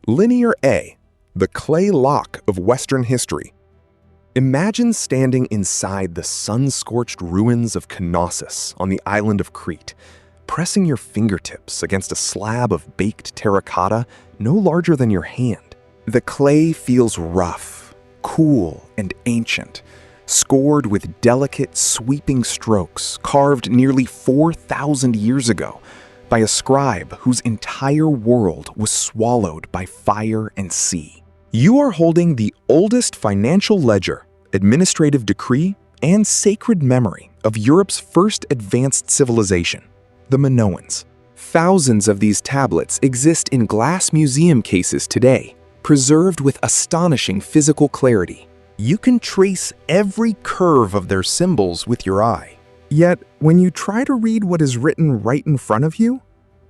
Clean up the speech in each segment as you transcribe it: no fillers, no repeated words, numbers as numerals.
Linear A, the clay lock of Western history. Imagine standing inside the sun-scorched ruins of Knossos on the island of Crete, pressing your fingertips against a slab of baked terracotta no larger than your hand. The clay feels rough, cool, and ancient, scored with delicate, sweeping strokes carved nearly 4,000 years ago by a scribe whose entire world was swallowed by fire and sea. You are holding the oldest financial ledger, administrative decree, and sacred memory of Europe's first advanced civilization, the Minoans. Thousands of these tablets exist in glass museum cases today, preserved with astonishing physical clarity. You can trace every curve of their symbols with your eye. Yet, when you try to read what is written right in front of you,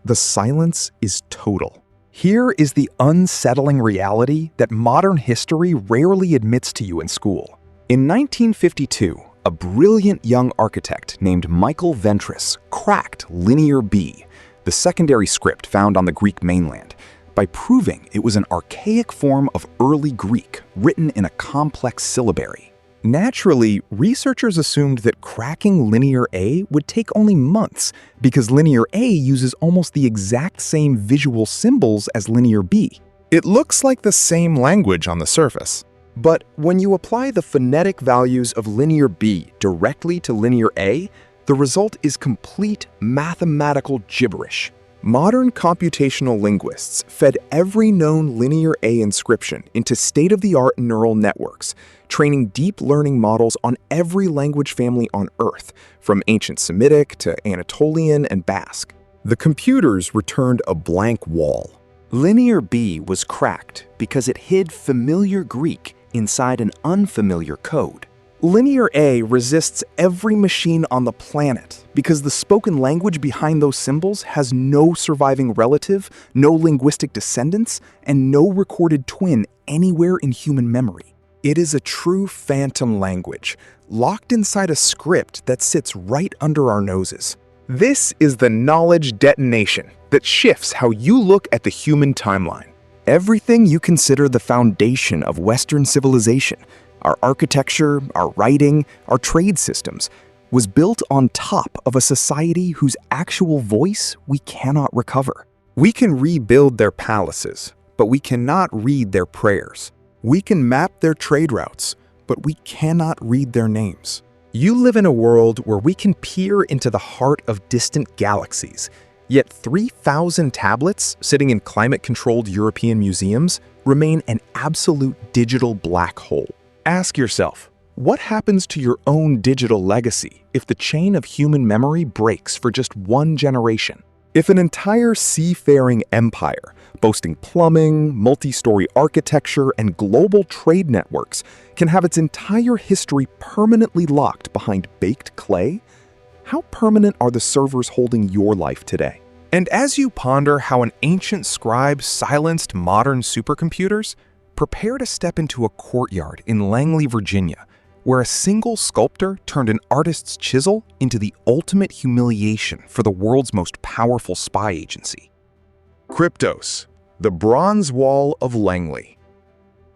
the silence is total. Here is the unsettling reality that modern history rarely admits to you in school. In 1952, a brilliant young architect named Michael Ventris cracked Linear B, the secondary script found on the Greek mainland, by proving it was an archaic form of early Greek written in a complex syllabary. Naturally, researchers assumed that cracking Linear A would take only months because Linear A uses almost the exact same visual symbols as Linear B. It looks like the same language on the surface. But when you apply the phonetic values of Linear B directly to Linear A, the result is complete mathematical gibberish. Modern computational linguists fed every known Linear A inscription into state-of-the-art neural networks, training deep learning models on every language family on Earth, from ancient Semitic to Anatolian and Basque. The computers returned a blank wall. Linear B was cracked because it hid familiar Greek inside an unfamiliar code. Linear A resists every machine on the planet because the spoken language behind those symbols has no surviving relative, no linguistic descendants, and no recorded twin anywhere in human memory. It is a true phantom language, locked inside a script that sits right under our noses. This is the knowledge detonation that shifts how you look at the human timeline. Everything you consider the foundation of Western civilization, our architecture, our writing, our trade systems, was built on top of a society whose actual voice we cannot recover. We can rebuild their palaces, but we cannot read their prayers. We can map their trade routes, but we cannot read their names. You live in a world where we can peer into the heart of distant galaxies, yet 3,000 tablets sitting in climate-controlled European museums remain an absolute digital black hole. Ask yourself, what happens to your own digital legacy if the chain of human memory breaks for just one generation? If an entire seafaring empire, boasting plumbing, multi-story architecture, and global trade networks, can have its entire history permanently locked behind baked clay, how permanent are the servers holding your life today? And as you ponder how an ancient scribe silenced modern supercomputers, prepare to step into a courtyard in Langley, Virginia, where a single sculptor turned an artist's chisel into the ultimate humiliation for the world's most powerful spy agency. Kryptos, the Bronze Wall of Langley.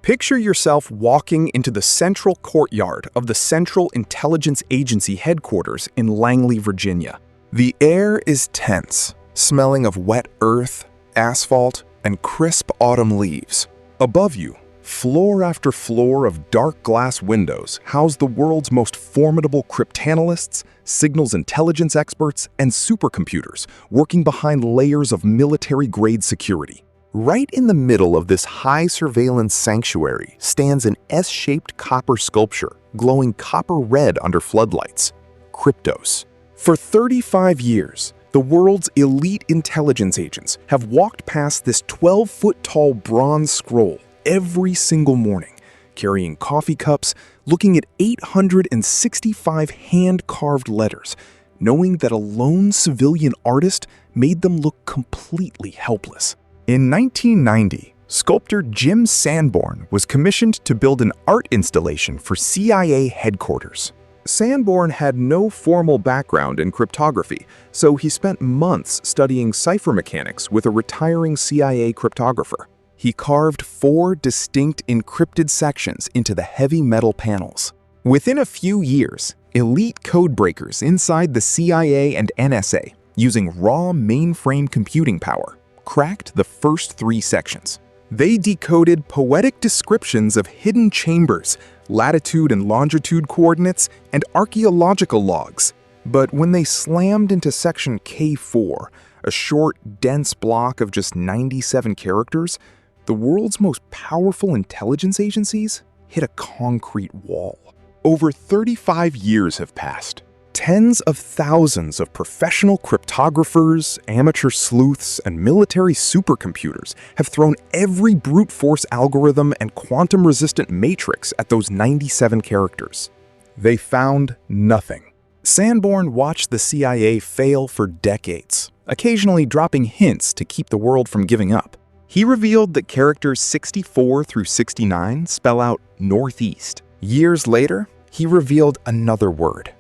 Picture yourself walking into the central courtyard of the Central Intelligence Agency headquarters in Langley, Virginia. The air is tense, smelling of wet earth, asphalt, and crisp autumn leaves. Above you, floor after floor of dark glass windows house the world's most formidable cryptanalysts, signals intelligence experts, and supercomputers working behind layers of military-grade security. Right in the middle of this high-surveillance sanctuary stands an S-shaped copper sculpture glowing copper red under floodlights, Kryptos. For 35 years, the world's elite intelligence agents have walked past this 12-foot-tall bronze scroll every single morning, carrying coffee cups, looking at 865 hand-carved letters, knowing that a lone civilian artist made them look completely helpless. In 1990, sculptor Jim Sanborn was commissioned to build an art installation for CIA headquarters. Sanborn had no formal background in cryptography, so he spent months studying cipher mechanics with a retiring CIA cryptographer. he carved 4 distinct encrypted sections into the heavy metal panels. Within a few years, elite codebreakers inside the CIA and NSA, using raw mainframe computing power, cracked the first 3 sections. They decoded poetic descriptions of hidden chambers, latitude and longitude coordinates, and archaeological logs. But when they slammed into section K4, a short, dense block of just 97 characters, the world's most powerful intelligence agencies hit a concrete wall. Over 35 years have passed. Tens of thousands of professional cryptographers, amateur sleuths, and military supercomputers have thrown every brute force algorithm and quantum-resistant matrix at those 97 characters. They found nothing. Sanborn watched the CIA fail for decades, occasionally dropping hints to keep the world from giving up. He revealed that characters 64 through 69 spell out Northeast. Years later, he revealed another word: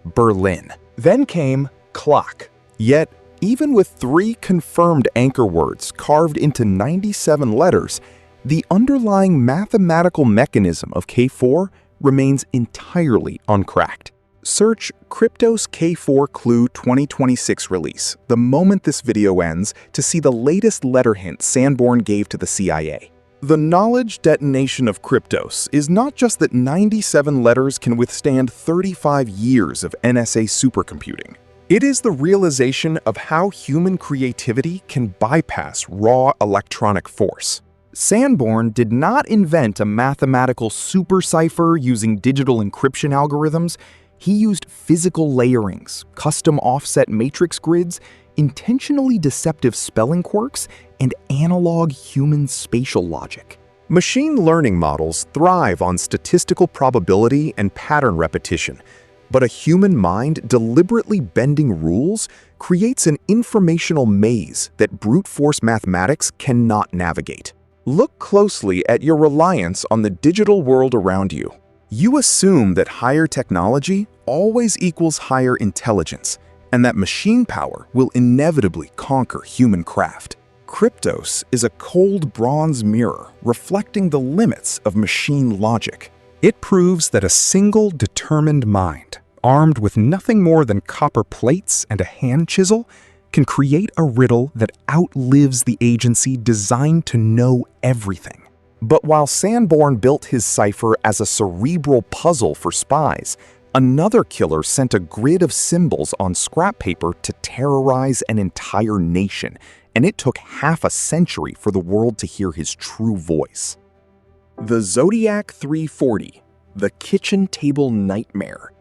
Berlin. Then came clock. Yet, even with 3 confirmed anchor words carved into 97 letters, the underlying mathematical mechanism of K4 remains entirely uncracked. Search Kryptos K4 Clue 2026 release the moment this video ends to see the latest letter hint Sanborn gave to the CIA. The knowledge detonation of Kryptos is not just that 97 letters can withstand 35 years of NSA supercomputing. It is the realization of how human creativity can bypass raw electronic force. Sanborn did not invent a mathematical super cipher using digital encryption algorithms. He used physical layerings, custom offset matrix grids, intentionally deceptive spelling quirks, and analog human spatial logic. Machine learning models thrive on statistical probability and pattern repetition, but a human mind deliberately bending rules creates an informational maze that brute force mathematics cannot navigate. Look closely at your reliance on the digital world around you. You assume that higher technology always equals higher intelligence, and that machine power will inevitably conquer human craft. Kryptos is a cold bronze mirror reflecting the limits of machine logic. It proves that a single determined mind, armed with nothing more than copper plates and a hand chisel, can create a riddle that outlives the agency designed to know everything. But while Sanborn built his cipher as a cerebral puzzle for spies, another killer sent a grid of symbols on scrap paper to terrorize an entire nation, and it took half a century for the world to hear his true voice. The Zodiac 340, the kitchen table nightmare.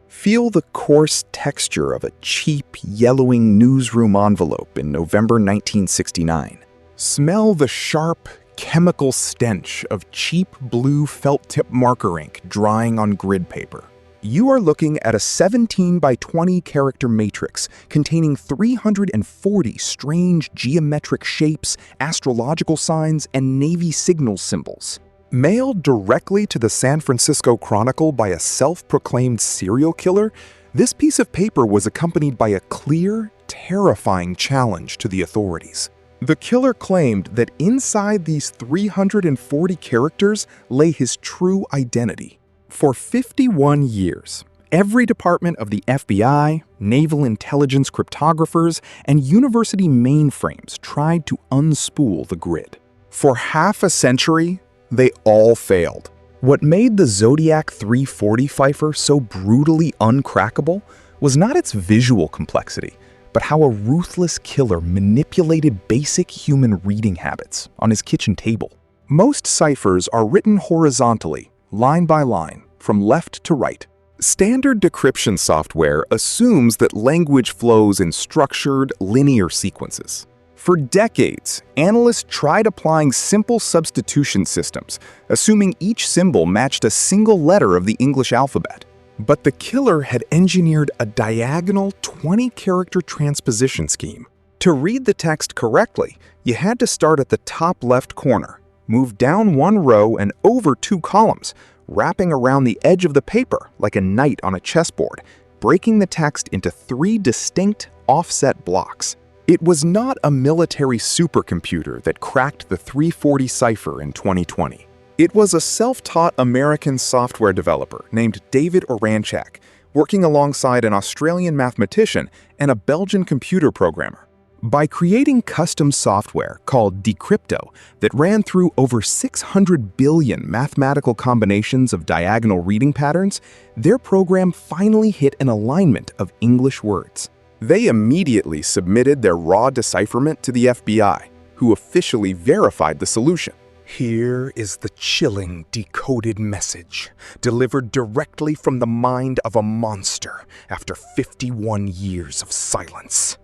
Feel the coarse texture of a cheap, yellowing newsroom envelope in November 1969. Smell the sharp, chemical stench of cheap blue felt-tip marker ink drying on grid paper. You are looking at a 17 by 20 character matrix containing 340 strange geometric shapes, astrological signs, and Navy signal symbols. Mailed directly to the San Francisco Chronicle by a self-proclaimed serial killer, this piece of paper was accompanied by a clear, terrifying challenge to the authorities. The killer claimed that inside these 340 characters lay his true identity. For 51 years, every department of the FBI, naval intelligence cryptographers, and university mainframes tried to unspool the grid. For half a century, they all failed. What made the Zodiac 340 cipher so brutally uncrackable was not its visual complexity, but how a ruthless killer manipulated basic human reading habits on his kitchen table. Most ciphers are written horizontally, line by line, from left to right. Standard decryption software assumes that language flows in structured, linear sequences. For decades, analysts tried applying simple substitution systems, assuming each symbol matched a single letter of the English alphabet. But the killer had engineered a diagonal 20-character transposition scheme. To read the text correctly, you had to start at the top left corner, move down 1 row and over 2 columns, wrapping around the edge of the paper like a knight on a chessboard, breaking the text into 3 distinct offset blocks. It was not a military supercomputer that cracked the 340 cipher in 2020. It was a self-taught American software developer named David Oranchak, working alongside an Australian mathematician and a Belgian computer programmer. By creating custom software called Decrypto that ran through over 600 billion mathematical combinations of diagonal reading patterns, their program finally hit an alignment of English words. They immediately submitted their raw decipherment to the FBI, who officially verified the solution. Here is the chilling decoded message, delivered directly from the mind of a monster after 51 years of silence.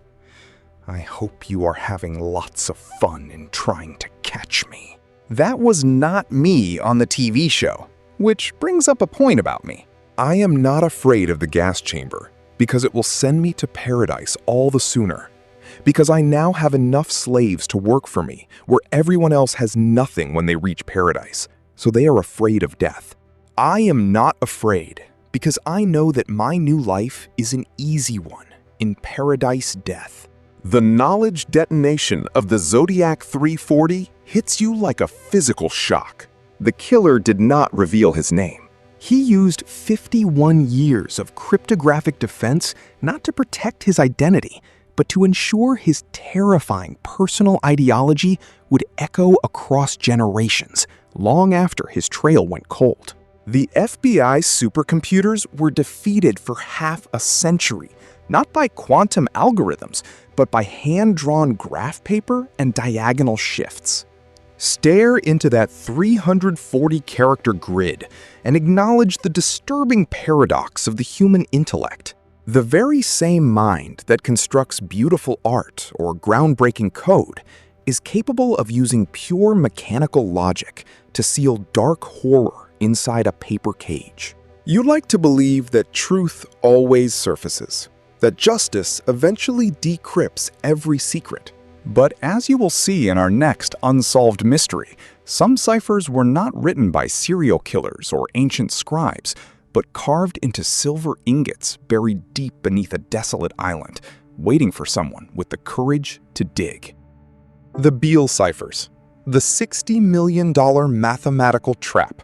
I hope you are having lots of fun in trying to catch me. That was not me on the TV show, which brings up a point about me. I am not afraid of the gas chamber because it will send me to paradise all the sooner. Because I now have enough slaves to work for me, where everyone else has nothing when they reach paradise, so they are afraid of death. I am not afraid because I know that my new life is an easy one in paradise death. The knowledge detonation of the Zodiac 340 hits you like a physical shock. The killer did not reveal his name. He used 51 years of cryptographic defense not to protect his identity, but to ensure his terrifying personal ideology would echo across generations, long after his trail went cold. The FBI's supercomputers were defeated for half a century, not by quantum algorithms, but by hand-drawn graph paper and diagonal shifts. Stare into that 340-character grid and acknowledge the disturbing paradox of the human intellect. The very same mind that constructs beautiful art or groundbreaking code is capable of using pure mechanical logic to seal dark horror inside a paper cage. You like to believe that truth always surfaces, that justice eventually decrypts every secret. But as you will see in our next unsolved mystery, some ciphers were not written by serial killers or ancient scribes, but carved into silver ingots buried deep beneath a desolate island, waiting for someone with the courage to dig. The Beale Ciphers, the $60 million mathematical trap.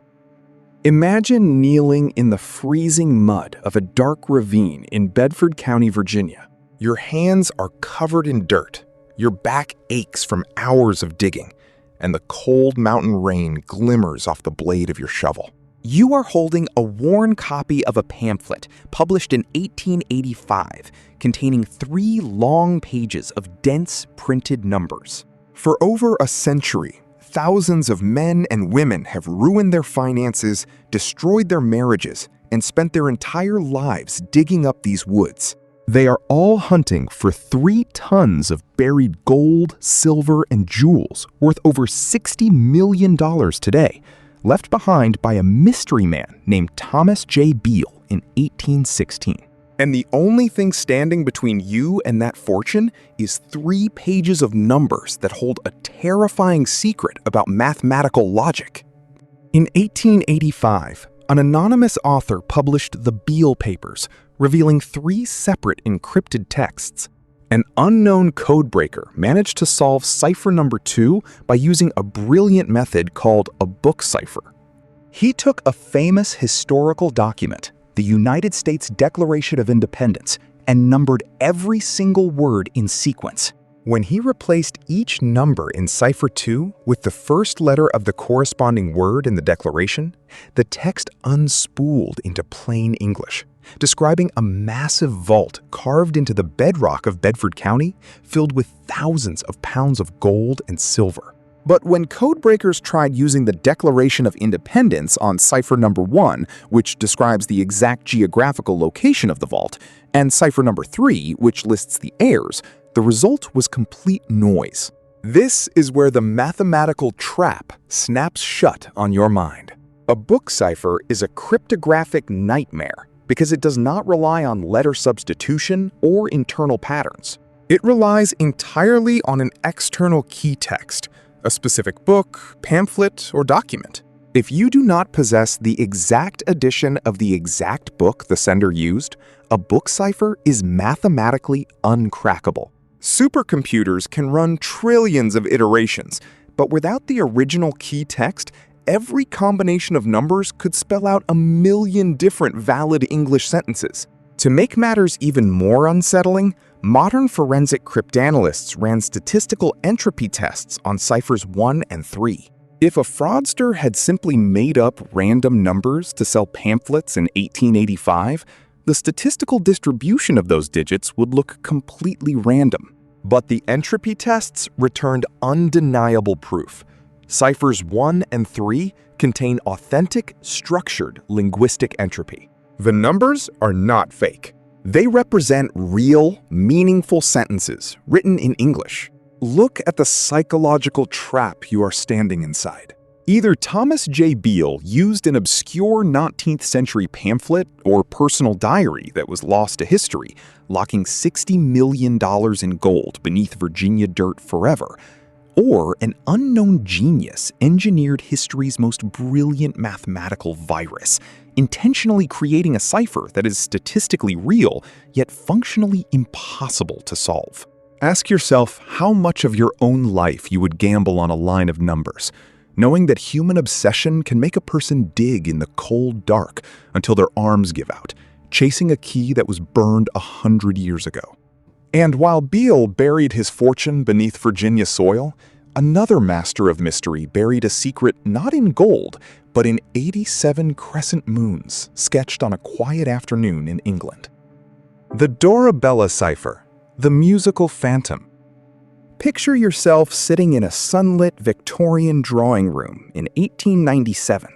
Imagine kneeling in the freezing mud of a dark ravine in Bedford County, Virginia. Your hands are covered in dirt, your back aches from hours of digging, and the cold mountain rain glimmers off the blade of your shovel. You are holding a worn copy of a pamphlet published in 1885, containing 3 long pages of dense printed numbers. For over a century, thousands of men and women have ruined their finances, destroyed their marriages, and spent their entire lives digging up these woods. They are all hunting for 3 tons of buried gold, silver, and jewels worth over $60 million today, left behind by a mystery man named Thomas J. Beale in 1816. And the only thing standing between you and that fortune is 3 pages of numbers that hold a terrifying secret about mathematical logic. In 1885, an anonymous author published the Beale Papers, revealing 3 separate encrypted texts. An unknown codebreaker managed to solve cipher number 2 by using a brilliant method called a book cipher. He took a famous historical document, the United States Declaration of Independence, and numbered every single word in sequence. When he replaced each number in cipher 2 with the first letter of the corresponding word in the declaration, the text unspooled into plain English, describing a massive vault carved into the bedrock of Bedford County, filled with thousands of pounds of gold and silver. But when codebreakers tried using the Declaration of Independence on cipher number 1, which describes the exact geographical location of the vault, and cipher number 3, which lists the heirs, the result was complete noise. This is where the mathematical trap snaps shut on your mind. A book cipher is a cryptographic nightmare because it does not rely on letter substitution or internal patterns. It relies entirely on an external key text, a specific book, pamphlet, or document. If you do not possess the exact edition of the exact book the sender used, a book cipher is mathematically uncrackable. Supercomputers can run trillions of iterations, but without the original key text, every combination of numbers could spell out 1,000,000 different valid English sentences. To make matters even more unsettling, modern forensic cryptanalysts ran statistical entropy tests on ciphers 1 and 3. If a fraudster had simply made up random numbers to sell pamphlets in 1885, the statistical distribution of those digits would look completely random. But the entropy tests returned undeniable proof. Ciphers 1 and 3 contain authentic, structured linguistic entropy. The numbers are not fake. They represent real, meaningful sentences written in English. Look at the psychological trap you are standing inside. Either Thomas J. Beale used an obscure 19th century pamphlet or personal diary that was lost to history, locking $60 million in gold beneath Virginia dirt forever, or an unknown genius engineered history's most brilliant mathematical virus, intentionally creating a cipher that is statistically real, yet functionally impossible to solve. Ask yourself how much of your own life you would gamble on a line of numbers, knowing that human obsession can make a person dig in the cold dark until their arms give out, chasing a key that was burned 100 years ago. And while Beale buried his fortune beneath Virginia soil, another master of mystery buried a secret not in gold, but in 87 crescent moons sketched on a quiet afternoon in England. The Dorabella cipher, the musical phantom. Picture yourself sitting in a sunlit Victorian drawing room in 1897,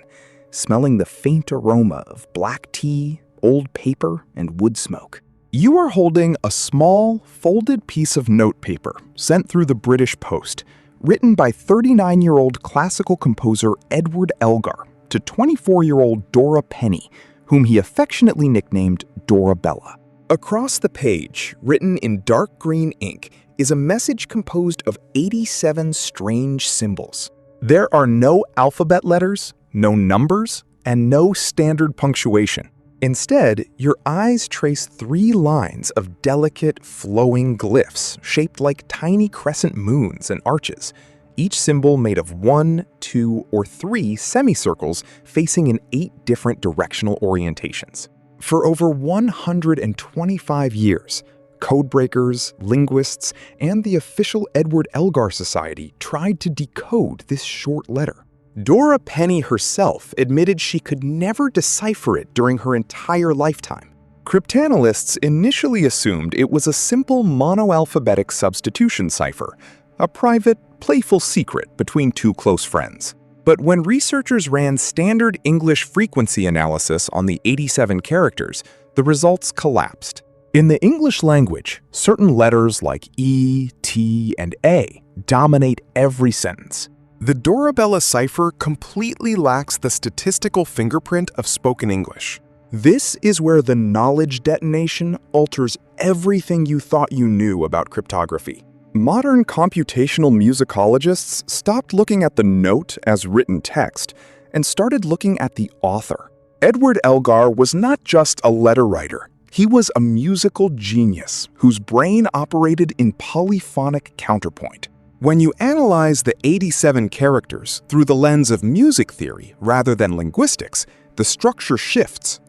smelling the faint aroma of black tea, old paper, and wood smoke. You are holding a small, folded piece of notepaper sent through the British Post, written by 39-year-old classical composer Edward Elgar to 24-year-old Dora Penny, whom he affectionately nicknamed Dorabella. Across the page, written in dark green ink, is a message composed of 87 strange symbols. There are no alphabet letters, no numbers, and no standard punctuation. Instead, your eyes trace 3 lines of delicate, flowing glyphs shaped like tiny crescent moons and arches, each symbol made of 1, 2, or 3 semicircles facing in 8 different directional orientations. For over 125 years, codebreakers, linguists, and the official Edward Elgar Society tried to decode this short letter. Dora Penny herself admitted she could never decipher it during her entire lifetime. Cryptanalysts initially assumed it was a simple monoalphabetic substitution cipher, a private, playful secret between 2 close friends. But when researchers ran standard English frequency analysis on the 87 characters, the results collapsed. In the English language, certain letters like E, T, and A dominate every sentence. The Dorabella cipher completely lacks the statistical fingerprint of spoken English. This is where the knowledge detonation alters everything you thought you knew about cryptography. Modern computational musicologists stopped looking at the note as written text and started looking at the author. Edward Elgar was not just a letter writer. He was a musical genius whose brain operated in polyphonic counterpoint. When you analyze the 87 characters through the lens of music theory rather than linguistics, the structure shifts.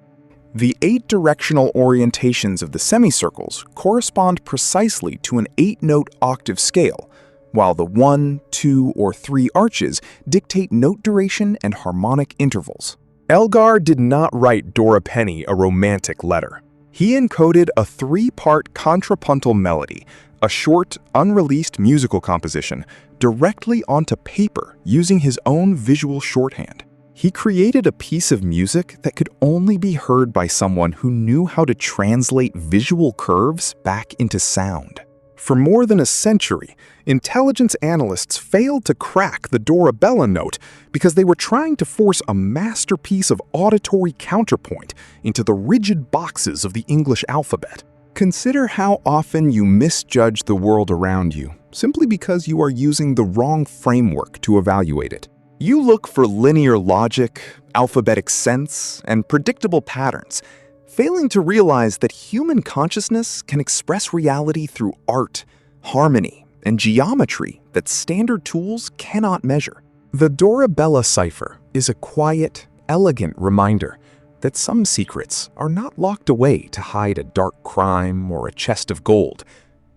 The 8 directional orientations of the semicircles correspond precisely to an 8-note octave scale, while the 1, 2, or 3 arches dictate note duration and harmonic intervals. Elgar did not write Dora Penny a romantic letter. He encoded a 3-part contrapuntal melody, a short, unreleased musical composition, directly onto paper using his own visual shorthand. He created a piece of music that could only be heard by someone who knew how to translate visual curves back into sound. For more than a century, intelligence analysts failed to crack the Dorabella note because they were trying to force a masterpiece of auditory counterpoint into the rigid boxes of the English alphabet. Consider how often you misjudge the world around you simply because you are using the wrong framework to evaluate it. You look for linear logic, alphabetic sense, and predictable patterns, failing to realize that human consciousness can express reality through art, harmony, and geometry that standard tools cannot measure. The Dorabella cipher is a quiet, elegant reminder that some secrets are not locked away to hide a dark crime or a chest of gold,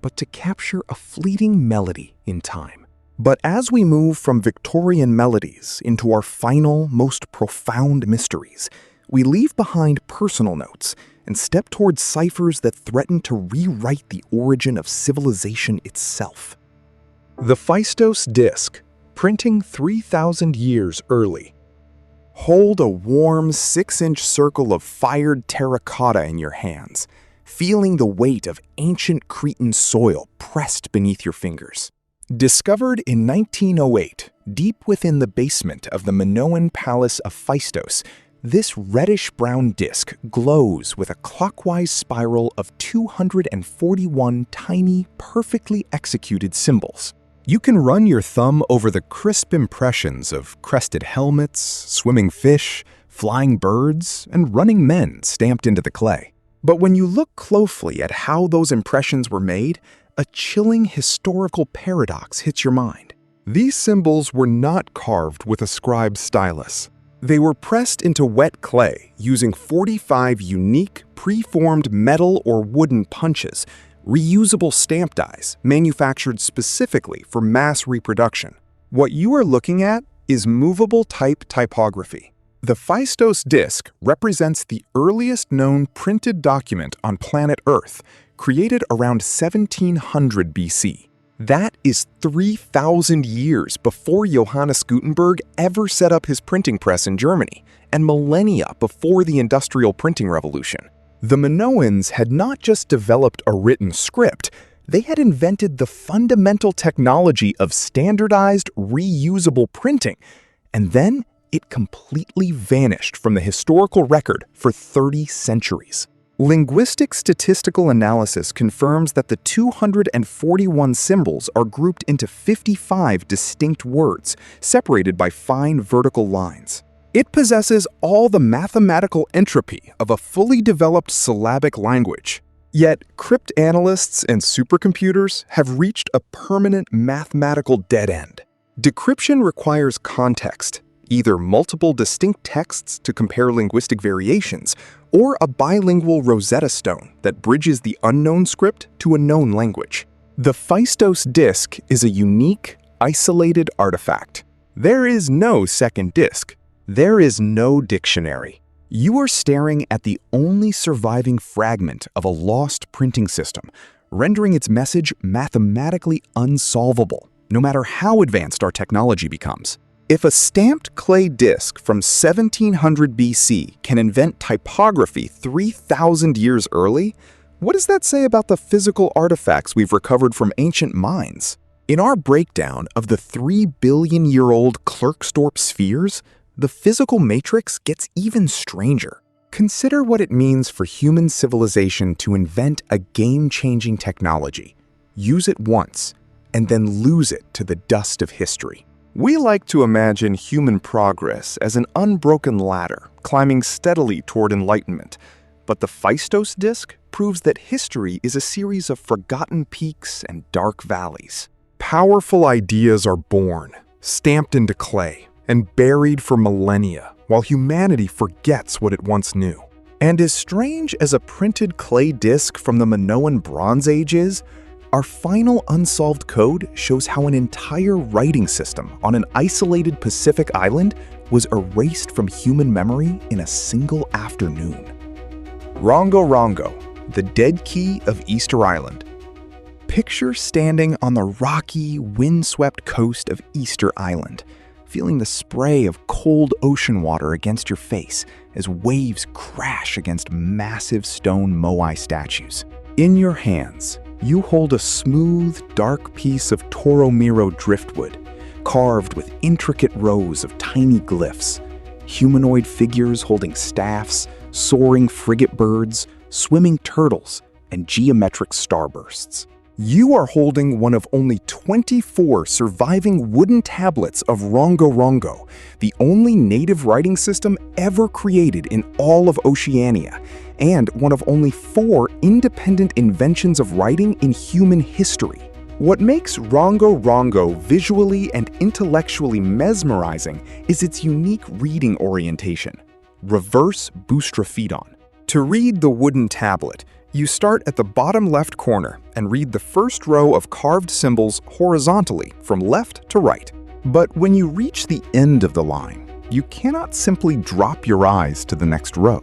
but to capture a fleeting melody in time. But as we move from Victorian melodies into our final, most profound mysteries, we leave behind personal notes and step towards ciphers that threaten to rewrite the origin of civilization itself. The Phaistos disk, printing 3,000 years early. Hold a warm 6-inch circle of fired terracotta in your hands, feeling the weight of ancient Cretan soil pressed beneath your fingers. Discovered in 1908, deep within the basement of the Minoan Palace of Phaistos, this reddish-brown disk glows with a clockwise spiral of 241 tiny, perfectly executed symbols. You can run your thumb over the crisp impressions of crested helmets, swimming fish, flying birds, and running men stamped into the clay. But when you look closely at how those impressions were made, a chilling historical paradox hits your mind. These symbols were not carved with a scribe's stylus. They were pressed into wet clay using 45 unique, pre-formed metal or wooden punches, reusable stamp dies manufactured specifically for mass reproduction. What you are looking at is movable type typography. The Phaistos disk represents the earliest known printed document on planet Earth, created around 1700 BC. That is 3,000 years before Johannes Gutenberg ever set up his printing press in Germany, and millennia before the Industrial Printing Revolution. The Minoans had not just developed a written script, they had invented the fundamental technology of standardized, reusable printing, and then it completely vanished from the historical record for 30 centuries. Linguistic statistical analysis confirms that the 241 symbols are grouped into 55 distinct words, separated by fine vertical lines. It possesses all the mathematical entropy of a fully developed syllabic language. Yet, cryptanalysts and supercomputers have reached a permanent mathematical dead end. Decryption requires context, either multiple distinct texts to compare linguistic variations, or a bilingual Rosetta Stone that bridges the unknown script to a known language. The Phaistos disk is a unique, isolated artifact. There is no second disk. There is no dictionary. You are staring at the only surviving fragment of a lost printing system, rendering its message mathematically unsolvable, no matter how advanced our technology becomes. If a stamped clay disk from 1700 BC can invent typography 3,000 years early, what does that say about the physical artifacts we've recovered from ancient mines? In our breakdown of the 3-billion-year-old Klerksdorp spheres, the physical matrix gets even stranger. Consider what it means for human civilization to invent a game-changing technology, use it once, and then lose it to the dust of history. We like to imagine human progress as an unbroken ladder, climbing steadily toward enlightenment. But the Phaistos disk proves that history is a series of forgotten peaks and dark valleys. Powerful ideas are born, stamped into clay, and buried for millennia, while humanity forgets what it once knew. And as strange as a printed clay disk from the Minoan Bronze Age is, our final unsolved code shows how an entire writing system on an isolated Pacific island was erased from human memory in a single afternoon. Rongo Rongo, the dead key of Easter Island. Picture standing on the rocky, windswept coast of Easter Island, feeling the spray of cold ocean water against your face as waves crash against massive stone moai statues. In your hands, you hold a smooth, dark piece of Toromiro driftwood, carved with intricate rows of tiny glyphs, humanoid figures holding staffs, soaring frigate birds, swimming turtles, and geometric starbursts. You are holding one of only 24 surviving wooden tablets of Rongo Rongo, the only native writing system ever created in all of Oceania, and one of only 4 independent inventions of writing in human history. What makes Rongo Rongo visually and intellectually mesmerizing is its unique reading orientation, reverse boustrophodon. To read the wooden tablet, you start at the bottom left corner and read the first row of carved symbols horizontally from left to right. But when you reach the end of the line, you cannot simply drop your eyes to the next row.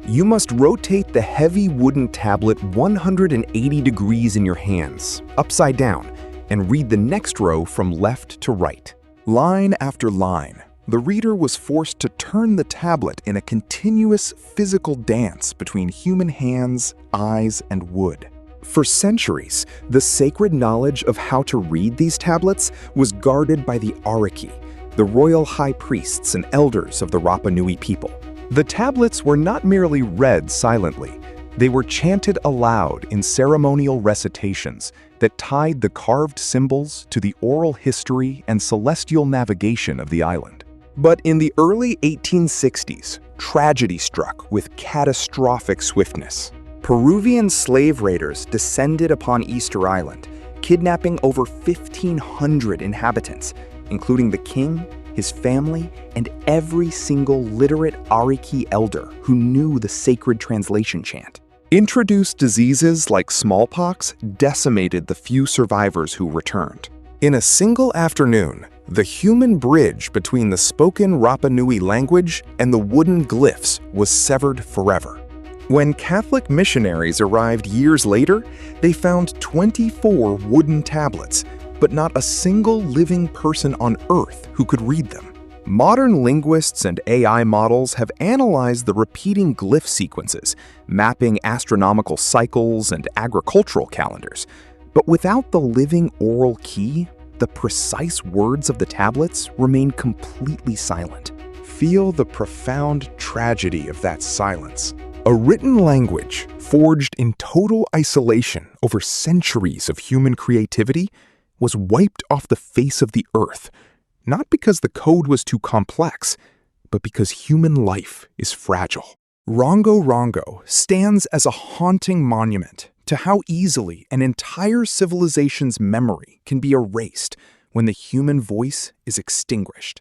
You must rotate the heavy wooden tablet 180 degrees in your hands, upside down, and read the next row from left to right. Line after line, the reader was forced to turn the tablet in a continuous physical dance between human hands, eyes, and wood. For centuries, the sacred knowledge of how to read these tablets was guarded by the Ariki, the royal high priests and elders of the Rapa Nui people. The tablets were not merely read silently, they were chanted aloud in ceremonial recitations that tied the carved symbols to the oral history and celestial navigation of the island. But in the early 1860s, tragedy struck with catastrophic swiftness. Peruvian slave raiders descended upon Easter Island, kidnapping over 1,500 inhabitants, including the king, his family, and every single literate Ariki elder who knew the sacred translation chant. Introduced diseases like smallpox decimated the few survivors who returned. In a single afternoon, the human bridge between the spoken Rapa Nui language and the wooden glyphs was severed forever. When Catholic missionaries arrived years later, they found 24 wooden tablets, but not a single living person on Earth who could read them. Modern linguists and AI models have analyzed the repeating glyph sequences, mapping astronomical cycles and agricultural calendars. But without the living oral key, the precise words of the tablets remain completely silent. Feel the profound tragedy of that silence. A written language forged in total isolation over centuries of human creativity was wiped off the face of the earth, not because the code was too complex, but because human life is fragile. Rongo Rongo stands as a haunting monument to how easily an entire civilization's memory can be erased when the human voice is extinguished.